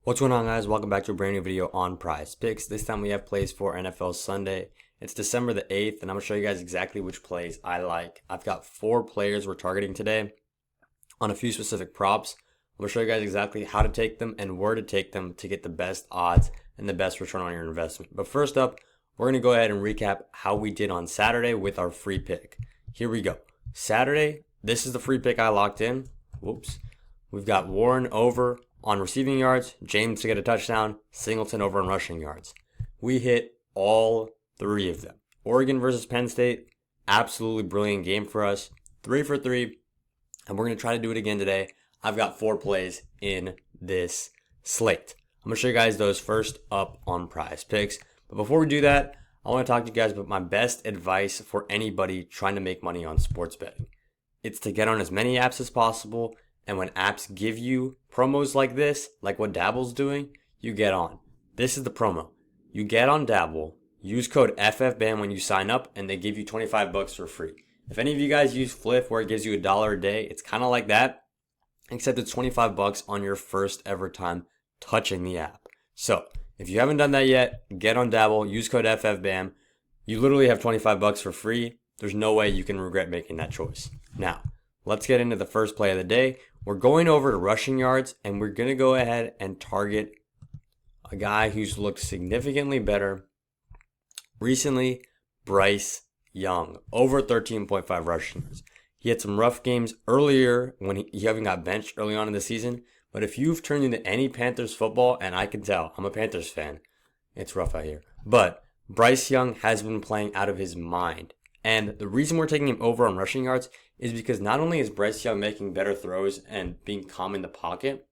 What's going on, guys? Welcome back to a brand new video on PrizePicks. This time we have plays for NFL Sunday. It's December the 8th, and I'm going to show you guys exactly which plays I like. I've got 4 players we're targeting today on a few specific props. I'm going to show you guys exactly how to take them and where to take them to get the best odds and the best return on your investment. But first up, we're going to go ahead and recap how we did on Saturday with our free pick. Here we go. Saturday, this is the free pick I locked in. Whoops. We've got Warren over on receiving yards, James to get a touchdown, Singleton over on rushing yards. We hit all 3 of them. Oregon versus Penn State, absolutely brilliant game for us. 3 for 3, and we're going to try to do it again today. I've got 4 plays in this slate. I'm going to show you guys those first up on PrizePicks. But before we do that, I want to talk to you guys about my best advice for anybody trying to make money on sports betting. It's to get on as many apps as possible. And when apps give you promos like this, like what Dabble's doing, you get on. This is the promo. You get on Dabble, use code FFBAM when you sign up, and they give you $25 for free. If any of you guys use Flip where it gives you $1 a day, it's kind of like that, except it's $25 on your first ever time touching the app. So if you haven't done that yet, get on Dabble, use code FFBAM. You literally have $25 for free. There's no way you can regret making that choice. Now, let's get into the first play of the day. We're going over to rushing yards, and we're going to go ahead and target a guy who's looked significantly better recently, Bryce Young, over 13.5 rushing yards. He had some rough games earlier when he haven't got benched early on in the season, but if you've turned into any Panthers football, and I can tell, I'm a Panthers fan, it's rough out here, but Bryce Young has been playing out of his mind. And the reason we're taking him over on rushing yards is because not only is Bryce Young making better throws and being calm in the pocket,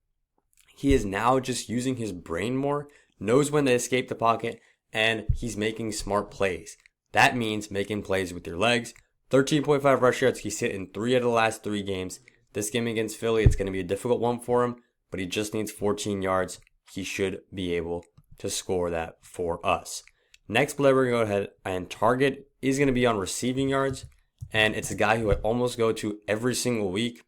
he is now just using his brain more, knows when to escape the pocket, and he's making smart plays. That means making plays with your legs. 13.5 rush yards, he's hit in 3 of the last 3 games. This game against Philly, it's going to be a difficult one for him, but he just needs 14 yards. He should be able to score that for us. Next play, we're going to go ahead and target is going to be on receiving yards, and it's a guy who I almost go to every single week.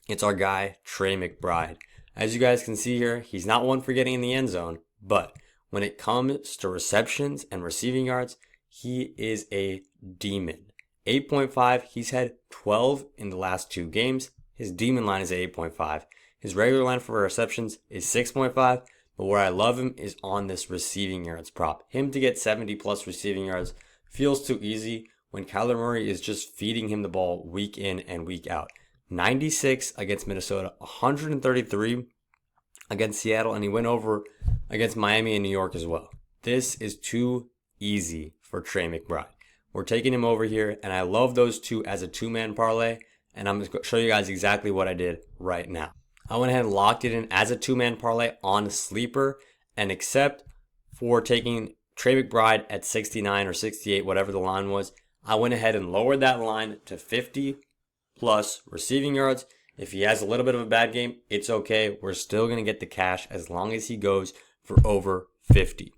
It's our guy, Trey McBride. As you guys can see here, he's not one for getting in the end zone, but when it comes to receptions and receiving yards, he is a demon. 8.5, he's had 12 in the last 2 games. His demon line is at 8.5. His regular line for receptions is 6.5. But where I love him is on this receiving yards prop. Him to get 70 plus receiving yards feels too easy when Kyler Murray is just feeding him the ball week in and week out. 96 against Minnesota, 133 against Seattle, and he went over against Miami and New York as well. This is too easy for Trey McBride. We're taking him over here, and I love those 2 as a 2-man parlay, and I'm going to show you guys exactly what I did right now. I went ahead and locked it in as a 2-man parlay on Sleeper, and except for taking Trey McBride at 69 or 68, whatever the line was, I went ahead and lowered that line to 50 plus receiving yards. If he has a little bit of a bad game, it's okay. We're still going to get the cash as long as he goes for over 50.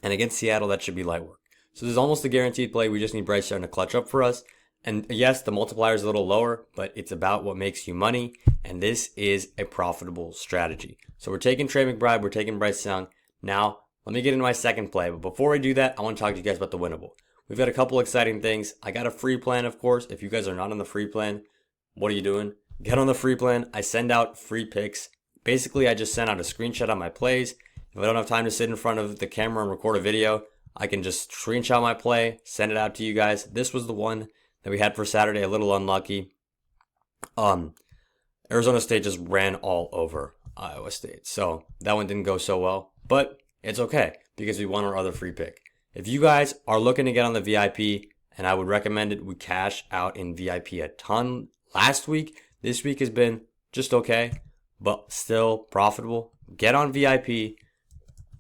And against Seattle, that should be light work. So this is almost a guaranteed play. We just need Bryce Young to clutch up for us. And yes, the multiplier is a little lower, but it's about what makes you money. And this is a profitable strategy. So we're taking Trey McBride. We're taking Bryce Young. Now, let me get into my second play. But before I do that, I want to talk to you guys about the winnable. We've got a couple exciting things. I got a free plan, of course. If you guys are not on the free plan, what are you doing? Get on the free plan. I send out free picks. Basically, I just send out a screenshot of my plays. If I don't have time to sit in front of the camera and record a video, I can just screenshot my play, send it out to you guys. This was the one that we had for Saturday, a little unlucky. Arizona State just ran all over Iowa State. So that one didn't go so well, but it's okay because we won our other free pick. If you guys are looking to get on the VIP, and I would recommend it, we cash out in VIP a ton last week. This week has been just okay, but still profitable. Get on VIP.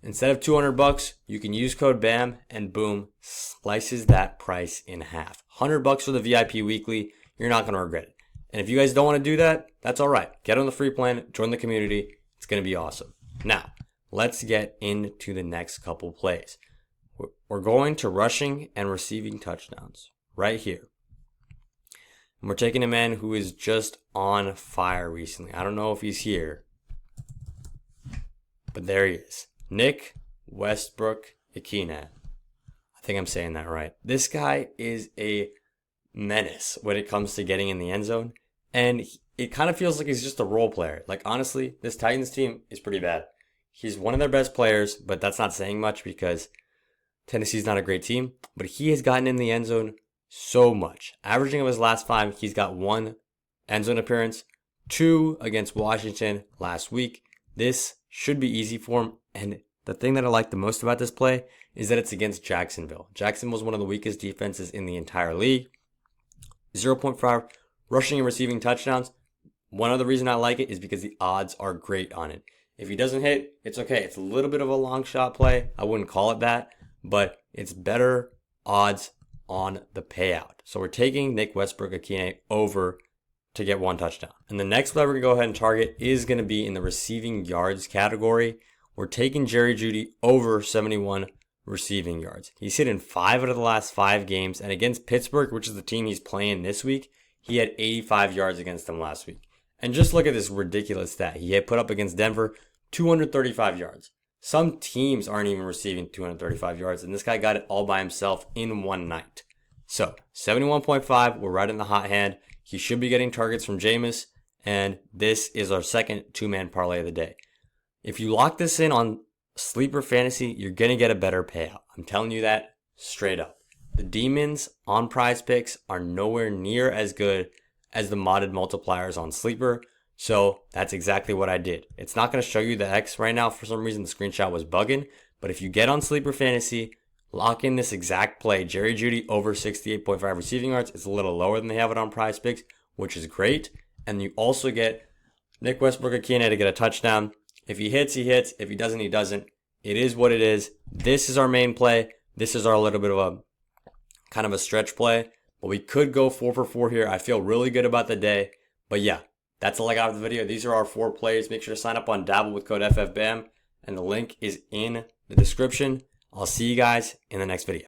Instead of $200, you can use code BAM and boom, slices that price in half. $100 for the VIP weekly. You're not going to regret it. And if you guys don't want to do that, that's all right. Get on the free plan, join the community. It's going to be awesome. Now, let's get into the next couple plays. We're going to rushing and receiving touchdowns right here. And we're taking a man who is just on fire recently. I don't know if he's here. but there he is. Nick Westbrook-Ikhine. I think I'm saying that right. This guy is a menace when it comes to getting in the end zone, and it kind of feels like he's just a role player. Like, honestly, this Titans team is pretty bad. He's one of their best players, but that's not saying much because Tennessee's not a great team, but he has gotten in the end zone so much. Averaging of his last 5, he's got 1 end zone appearance, 2 against Washington last week. This should be easy for him, and the thing that I like the most about this play is that it's against Jacksonville. Jacksonville was one of the weakest defenses in the entire league. 0.5 rushing and receiving touchdowns. One other reason I like it is because the odds are great on it. If he doesn't hit, it's okay. It's a little bit of a long shot play. I wouldn't call it that, but it's better odds on the payout. So we're taking Nick Westbrook-Ikhine over to get 1 touchdown. And the next play we're going to go ahead and target is going to be in the receiving yards category. We're taking Jerry Jeudy over 71 receiving yards. He's hit in 5 out of the last 5 games, and against Pittsburgh, which is the team he's playing this week, he had 85 yards against them last week. And just look at this ridiculous stat. He had put up against Denver 235 yards. Some teams aren't even receiving 235 yards, and this guy got it all by himself in one night. So 71.5, we're right in the hot hand. He should be getting targets from Jameis, and this is our second 2-man parlay of the day. If you lock this in on Sleeper Fantasy, you're going to get a better payout. I'm telling you that straight up. The demons on PrizePicks are nowhere near as good as the modded multipliers on Sleeper. So that's exactly what I did. It's not going to show you the X right now. For some reason, the screenshot was bugging. But if you get on Sleeper Fantasy, lock in this exact play. Jerry Jeudy over 68.5 receiving yards. It's a little lower than they have it on PrizePicks, which is great. And you also get Nick Westbrook-Ikhine to get a touchdown. If he hits, he hits. If he doesn't, he doesn't. It is what it is. This is our main play. This is our little bit of a kind of a stretch play. But we could go 4 for 4 here. I feel really good about the day. But yeah, that's all I got for the video. These are our 4 plays. Make sure to sign up on Dabble with code FFBAM. And the link is in the description. I'll see you guys in the next video.